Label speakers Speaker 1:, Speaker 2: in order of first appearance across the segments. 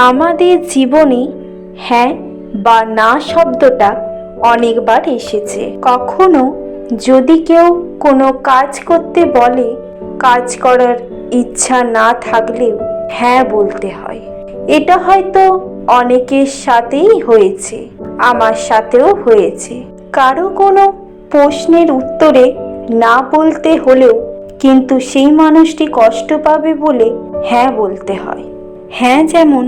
Speaker 1: আমাদের জীবনে হ্যাঁ বা না শব্দটা অনেকবার এসেছে। কখনো যদি কেউ কোনো কাজ করতে বলে, কাজ করার ইচ্ছা না থাকলেও হ্যাঁ বলতে হয়। এটা হয়তো অনেকের সাথেই হয়েছে, আমার সাথেও হয়েছে। কারো কোনো প্রশ্নের উত্তরে না বলতে হলেও কিন্তু সেই মানুষটি কষ্ট পাবে বলে হ্যাঁ বলতে হয়। হ্যাঁ যেমন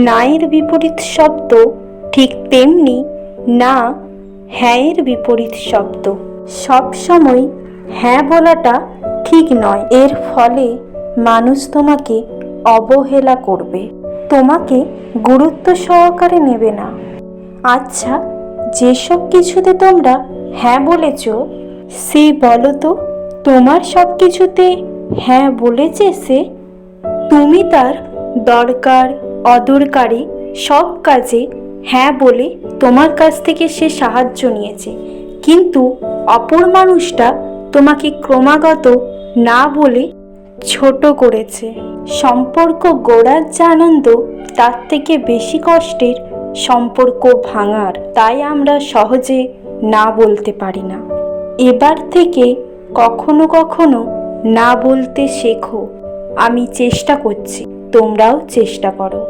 Speaker 1: নায়ের বিপরীত শব্দ, ঠিক তেমনি না হ্যাঁয়ের বিপরীত শব্দ। সব সময় হ্যাঁ বলাটা ঠিক নয়। এর ফলে মানুষ তোমাকে অবহেলা করবে, তোমাকে গুরুত্ব সহকারে নেবে না। আচ্ছা, যেসব কিছুতে তোমরা হ্যাঁ বলেছ, সে বলো তো তোমার সব কিছুতে হ্যাঁ বলেছে সে? তুমি তার দরকার অদরকারি সব কাজে হ্যাঁ বলে তোমার কাছ থেকে সে সাহায্য নিয়েছে, কিন্তু অপর মানুষটা তোমাকে ক্রমাগত না বলে ছোট করেছে। সম্পর্ক গড়ার যে আনন্দ, তার থেকে বেশি কষ্টের সম্পর্ক ভাঙার। তাই আমরা সহজে না বলতে পারি না। এবার থেকে কখনো কখনো না বলতে শেখো। আমি চেষ্টা করছি, তোমরাও চেষ্টা করো।